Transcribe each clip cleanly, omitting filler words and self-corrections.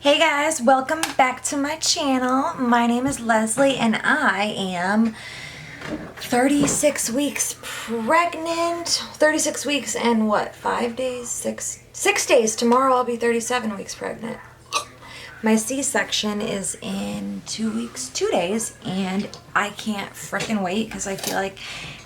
Hey guys, welcome back to my channel. My name is Leslie and I am 36 weeks pregnant. 36 weeks and what, 5 days? 6 days. Tomorrow I'll be 37 weeks pregnant. My C-section is in 2 weeks, 2 days, and I can't frickin' wait because I feel like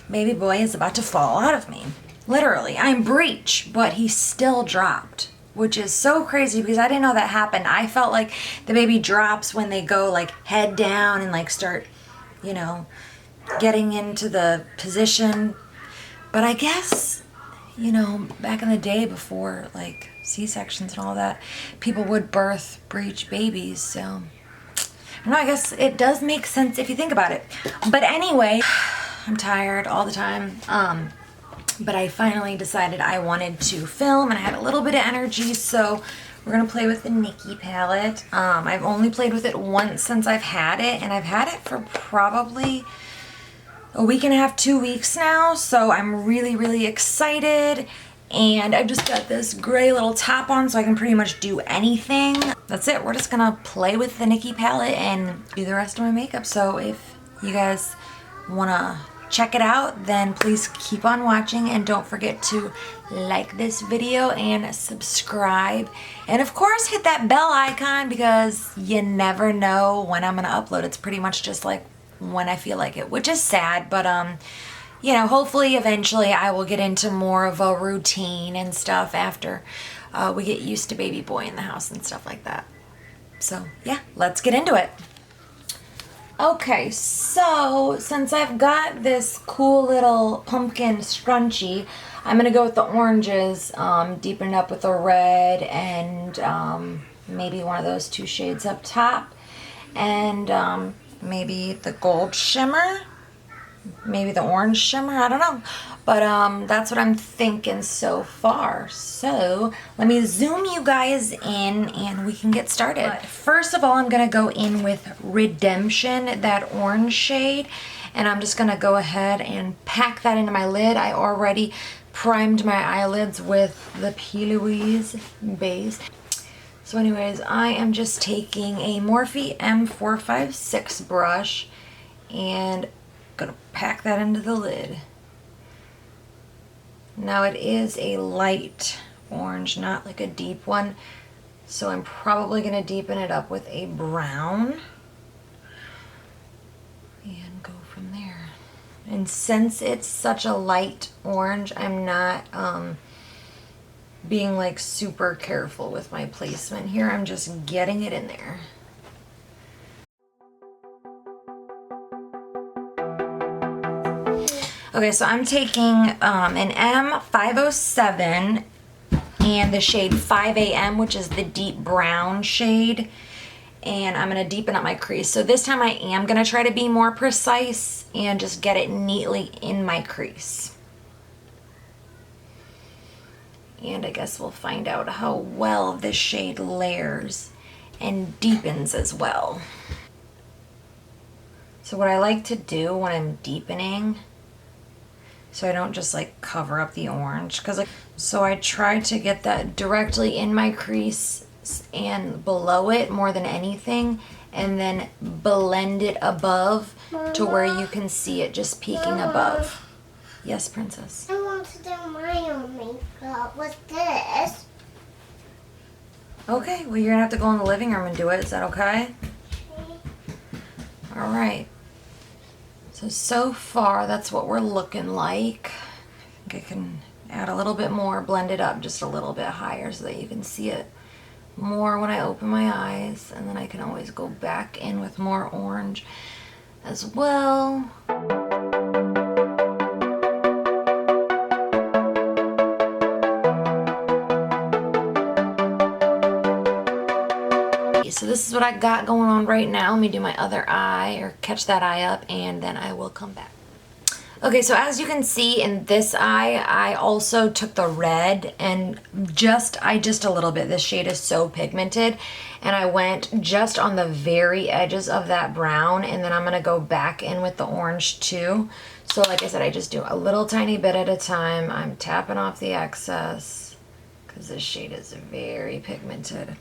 baby boy is about to fall out of me. Literally, I'm breech, but he still dropped, which is so crazy because I didn't know that happened. I felt like the baby drops when they go like head down and like start, you know, getting into the position. But I guess, you know, back in the day before like C-sections and all that, people would birth breech babies. So I don't know, I guess it does make sense if you think about it. But anyway, I'm tired all the time. But I finally decided I wanted to film and I had a little bit of energy, so we're gonna play with the Nikkie palette. I've only played with it once since I've had it, and I've had it for probably a week and a half, 2 weeks now, so I'm really excited. And I've just got this gray little top on so I can pretty much do anything. That's it. We're just gonna play with the Nikkie palette and do the rest of my makeup. So if you guys wanna check it out, then please keep on watching and don't forget to like this video and subscribe, and of course hit that bell icon because you never know when I'm gonna upload. It's pretty much just like when I feel like it, which is sad, but you know, hopefully eventually I will get into more of a routine and stuff after we get used to baby boy in the house and stuff like that. So yeah, let's get into it. Okay, so since I've got this cool little pumpkin scrunchie, I'm gonna go with the oranges, deepen it up with a red and maybe one of those two shades up top, and maybe the gold shimmer, maybe the orange shimmer, I don't know. But that's what I'm thinking so far. So let me zoom you guys in and we can get started. But first of all, I'm gonna go in with Redemption, that orange shade, and I'm just gonna go ahead and pack that into my lid. I already primed my eyelids with the P. Louise base. So anyways, I am just taking a Morphe M456 brush and gonna pack that into the lid. Now it is a light orange, not like a deep one, so I'm probably gonna deepen it up with a brown and go from there. And since it's such a light orange, I'm not being like super careful with my placement here. I'm just getting it in there. Okay, so I'm taking an M507 and the shade 5AM, which is the deep brown shade, and I'm gonna deepen up my crease. So this time I am gonna try to be more precise and just get it neatly in my crease. And I guess we'll find out how well this shade layers and deepens as well. So what I like to do when I'm deepening, so I don't just like cover up the orange, so I try to get that directly in my crease and below it more than anything, and then blend it above to where you can see it just peeking above. Yes, princess? I want to do my own makeup with this. Okay, well you're gonna have to go in the living room and do it. Is that okay? All right. So far, that's what we're looking like. I think I can add a little bit more, blend it up just a little bit higher so that you can see it more when I open my eyes. And then I can always go back in with more orange as well. So this is what I got going on right now. Let me do my other eye, or catch that eye up, and then I will come back. Okay, so as you can see in this eye, I also took the red and just a little bit. This shade is so pigmented, and I went just on the very edges of that brown, and then I'm gonna go back in with the orange too. So like I said, I just do a little tiny bit at a time. I'm tapping off the excess because this shade is very pigmented.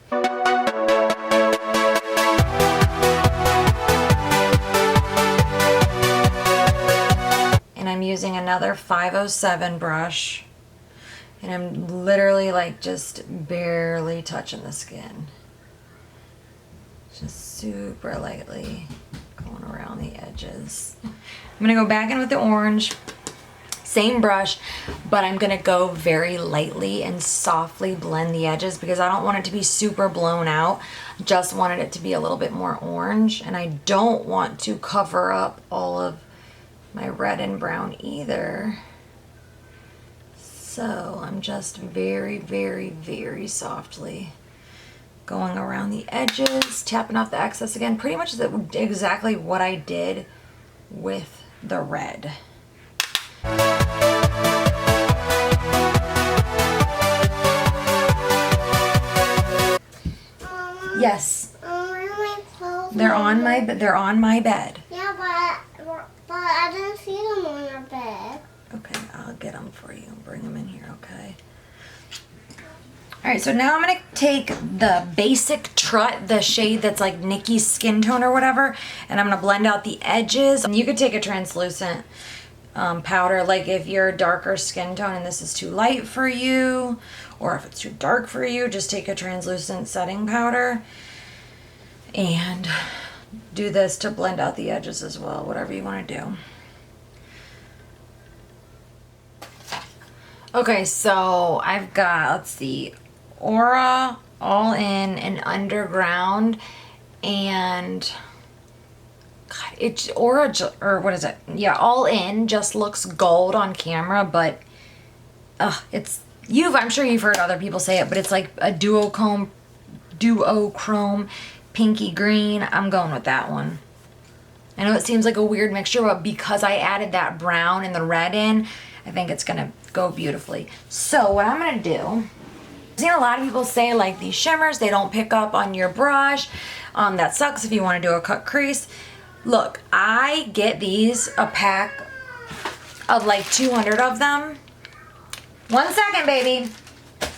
another 507 brush. And I'm literally like just barely touching the skin. Just super lightly going around the edges. I'm gonna go back in with the orange, same brush, but I'm gonna go very lightly and softly blend the edges because I don't want it to be super blown out. Just wanted it to be a little bit more orange, and I don't want to cover up all of my red and brown either. So I'm just very, very, very softly going around the edges, tapping off the excess again. Pretty much exactly what I did with the red. Yes. They're on my bed. Yeah, but I didn't see them on your bed. Okay, I'll get them for you and bring them in here, okay? All right, so now I'm gonna take the basic Trut, the shade that's like Nikkie's skin tone or whatever, and I'm gonna blend out the edges. And you could take a translucent powder, like if you're a darker skin tone and this is too light for you, or if it's too dark for you, just take a translucent setting powder and do this to blend out the edges as well, whatever you wanna do. Okay, so I've got, let's see, Aura, All In, and Underground, and God, it's Aura, or what is it? Yeah, All In just looks gold on camera, but I'm sure you've heard other people say it, but it's like a duochrome pinky green. I'm going with that one. I know it seems like a weird mixture, but because I added that brown and the red in, I think it's gonna go beautifully. So what I'm gonna do, I've seen a lot of people say like these shimmers, they don't pick up on your brush. That sucks if you wanna do a cut crease. Look, I get these, a pack of like 200 of them. 1 second, baby.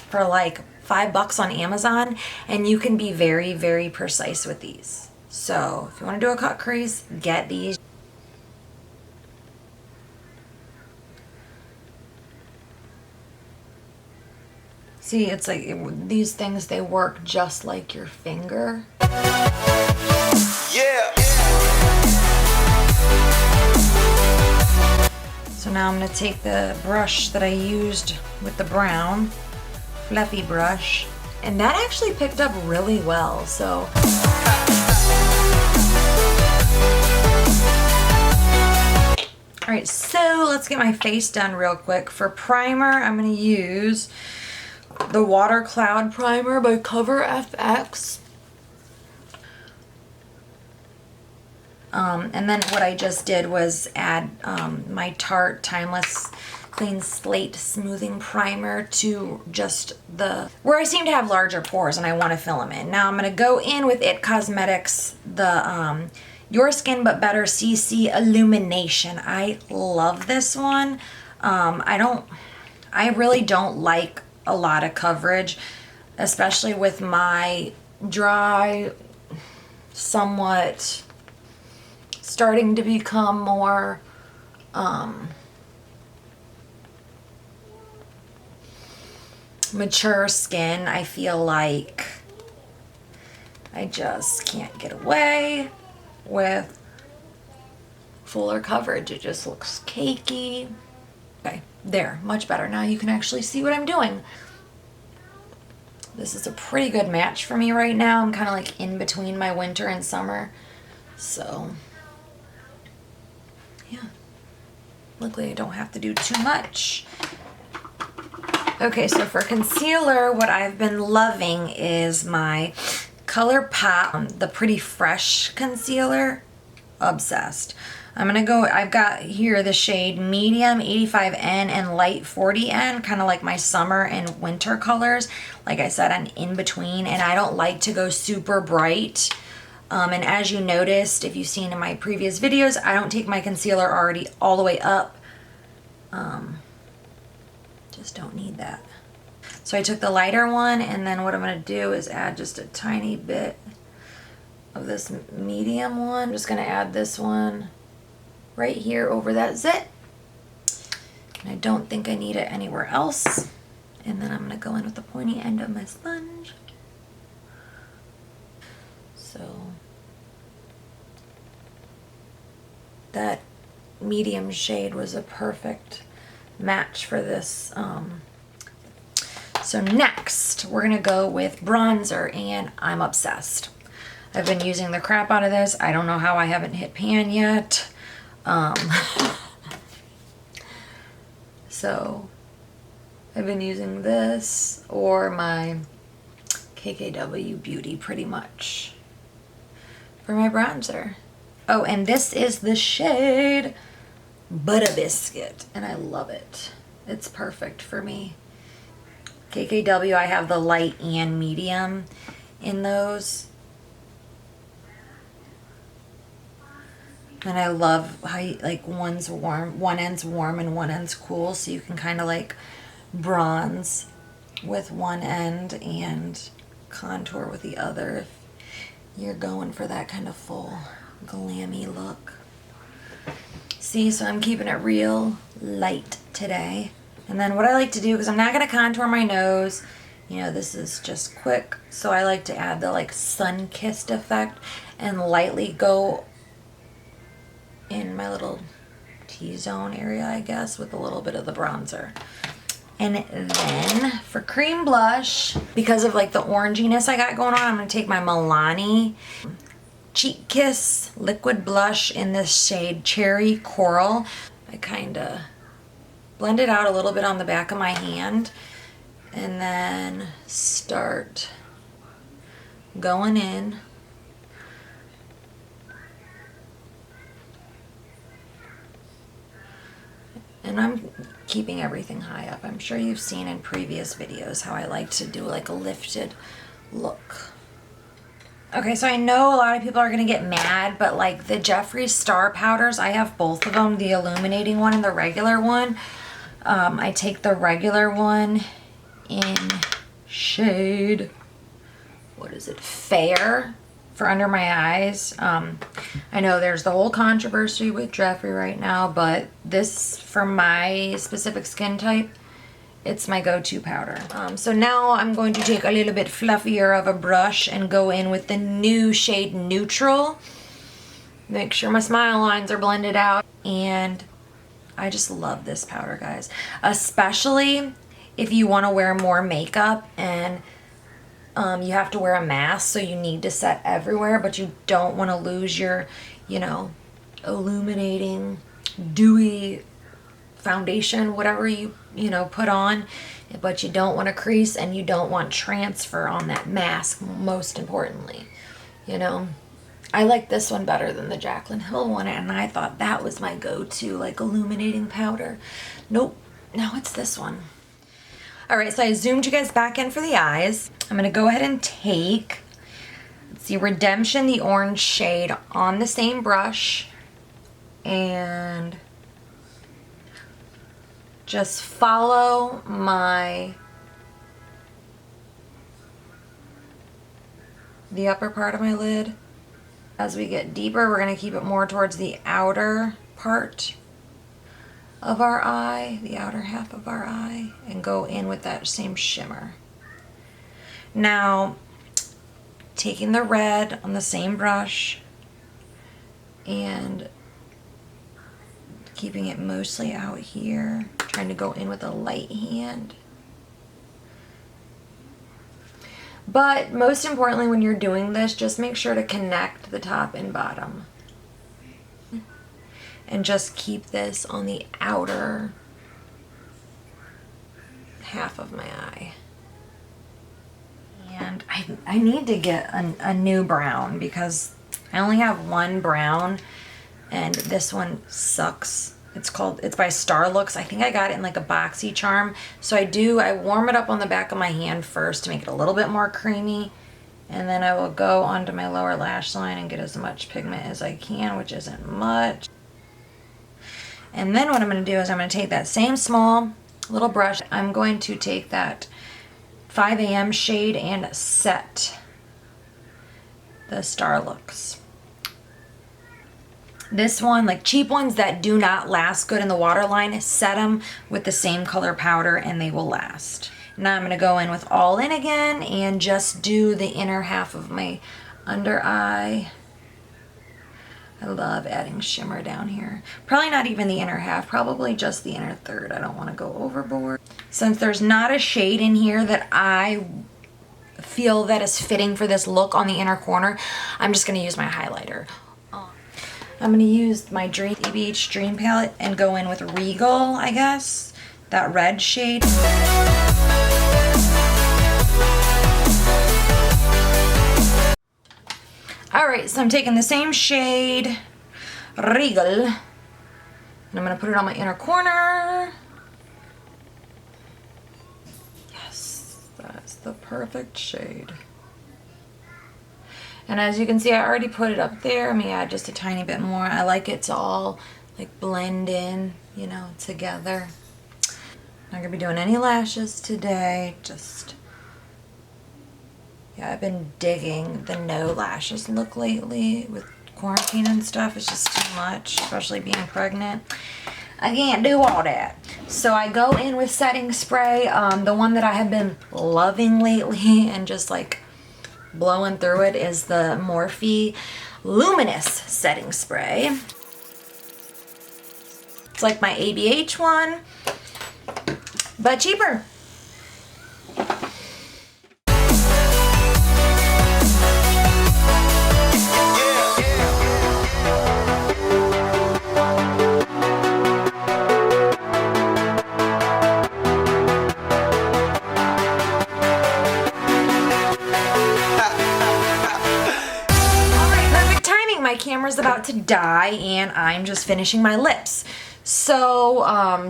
For like $5 on Amazon, and you can be very, very precise with these. So if you wanna do a cut crease, get these. See, it's like these things, they work just like your finger. Yeah. So now I'm gonna take the brush that I used with the brown, fluffy brush, and that actually picked up really well, so. All right, so let's get my face done real quick. For primer, I'm gonna use the Water Cloud Primer by Cover FX. And then what I just did was add my Tarte Timeless Clean Slate Smoothing Primer to just where I seem to have larger pores and I want to fill them in. Now I'm going to go in with IT Cosmetics, the Your Skin But Better CC Illumination. I love this one. I really don't like a lot of coverage, especially with my dry, somewhat starting to become more mature skin. I feel like I just can't get away with fuller coverage. It just looks cakey. Okay, there, much better. Now you can actually see what I'm doing. This is a pretty good match for me right now. I'm kind of like in between my winter and summer. So, yeah. Luckily I don't have to do too much. Okay, so for concealer, what I've been loving is my ColourPop, the Pretty Fresh concealer. Obsessed. I'm gonna go, I've got here the shade Medium 85N and Light 40N, kind of like my summer and winter colors. Like I said, I'm in between, and I don't like to go super bright. And as you noticed, if you've seen in my previous videos, I don't take my concealer already all the way up. Just don't need that. So I took the lighter one, and then what I'm gonna do is add just a tiny bit of this medium one. I'm just gonna add this one right here over that zit. And I don't think I need it anywhere else. And then I'm gonna go in with the pointy end of my sponge. So that medium shade was a perfect match for this. So next we're gonna go with bronzer, and I'm obsessed. I've been using the crap out of this. I don't know how I haven't hit pan yet. So I've been using this or my KKW Beauty pretty much for my bronzer. Oh, and this is the shade Butter Biscuit, and I love it. It's perfect for me. KKW, I have the light and medium in those. And I love how you, like, one's warm, one end's warm and one end's cool, so you can kind of like bronze with one end and contour with the other if you're going for that kind of full glammy look. See, so I'm keeping it real light today. And then what I like to do, because I'm not going to contour my nose, you know, this is just quick, so I like to add the like sun-kissed effect and lightly go in my little T-zone area, I guess, with a little bit of the bronzer. And then for cream blush, because of like the oranginess I got going on, I'm going to take my Milani Cheek Kiss liquid blush in this shade Cherry Coral. I kind of blend it out a little bit on the back of my hand and then start going in. And I'm keeping everything high up. I'm sure you've seen in previous videos how I like to do like a lifted look. Okay, so I know a lot of people are gonna get mad, but like the Jeffree Star powders, I have both of them, the illuminating one and the regular one. I take the regular one in shade, what is it, Fair, for under my eyes. I know there's the whole controversy with Jeffree right now, but this, for my specific skin type, it's my go-to powder. So now I'm going to take a little bit fluffier of a brush and go in with the new shade Neutral. Make sure my smile lines are blended out. And I just love this powder, guys. Especially if you want to wear more makeup and you have to wear a mask, so you need to set everywhere, but you don't want to lose your, you know, illuminating, dewy foundation, whatever you know, put on, but you don't want to crease and you don't want transfer on that mask, most importantly, you know. I like this one better than the Jaclyn Hill one, and I thought that was my go-to, like, illuminating powder. Nope, now it's this one. All right, so I zoomed you guys back in for the eyes. I'm gonna go ahead and take, let's see, Redemption, the orange shade, on the same brush, and just follow the upper part of my lid. As we get deeper, we're gonna keep it more towards the outer part of our eye, the outer half of our eye, and go in with that same shimmer. Now, taking the red on the same brush and keeping it mostly out here, trying to go in with a light hand. But most importantly, when you're doing this, just make sure to connect the top and bottom. And just keep this on the outer half of my eye. And I need to get a new brown because I only have one brown and this one sucks. It's by Starlooks. I think I got it in like a boxy charm. So I warm it up on the back of my hand first to make it a little bit more creamy. And then I will go onto my lower lash line and get as much pigment as I can, which isn't much. And then what I'm going to do is I'm going to take that same small little brush. I'm going to take that 5 a.m. shade and set the Starlooks. This one, like cheap ones that do not last good in the waterline, set them with the same color powder and they will last. Now I'm going to go in with All In again and just do the inner half of my under eye. I love adding shimmer down here. Probably not even the inner half, probably just the inner third. I don't want to go overboard. Since there's not a shade in here that I feel that is fitting for this look on the inner corner, I'm just going to use my highlighter. I'm going to use my ABH Dream palette and go in with Regal, I guess. That red shade. Alright, so I'm taking the same shade, Regal, and I'm going to put it on my inner corner. Yes, that's the perfect shade. And as you can see, I already put it up there. Let me add just a tiny bit more. I like it to all like blend in, you know, together. Not gonna be doing any lashes today. Just, yeah, I've been digging the no lashes look lately with quarantine and stuff. It's just too much, especially being pregnant. I can't do all that. So I go in with setting spray, the one that I have been loving lately and just like blowing through it is the Morphe Luminous setting spray. It's like my ABH one, but cheaper. My camera's about to die and I'm just finishing my lips. So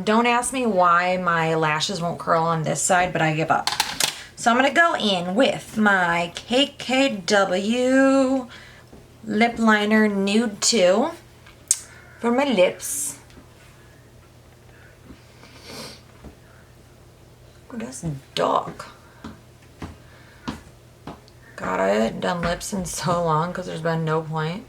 don't ask me why my lashes won't curl on this side, but I give up. So I'm gonna go in with my KKW lip liner nude 2 for my lips. Oh, that's dark. God, I haven't done lips in so long because there's been no point.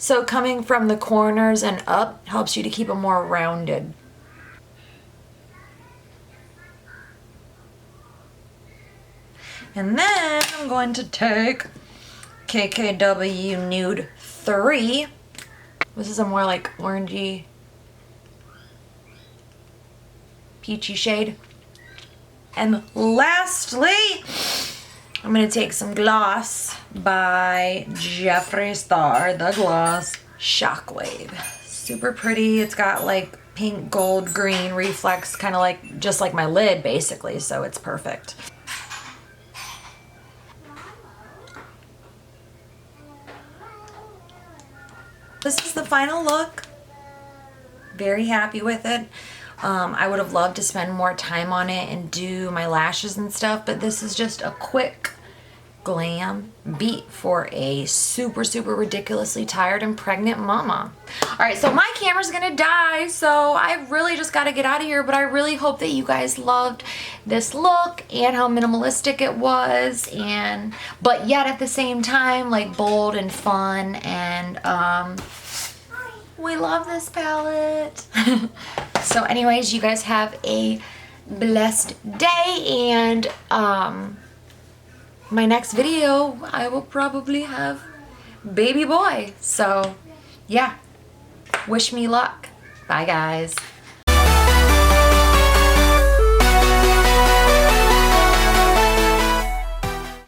So coming from the corners and up helps you to keep them more rounded. And then I'm going to take KKW Nude 3. This is a more like orangey, peachy shade. And lastly, I'm going to take some gloss by Jeffree Star, the gloss Shockwave. Super pretty. It's got like pink, gold, green reflex, kind of like just like my lid basically, so it's perfect. This is the final look. Very happy with it. I would have loved to spend more time on it and do my lashes and stuff, but this is just a quick glam beat for a super, super ridiculously tired and pregnant mama. Alright, so my camera's gonna die, so I really just gotta get out of here, but I really hope that you guys loved this look and how minimalistic it was, and but yet at the same time like bold and fun, and we love this palette. So anyways, you guys have a blessed day, and my next video I will probably have baby boy. So yeah, wish me luck. Bye guys.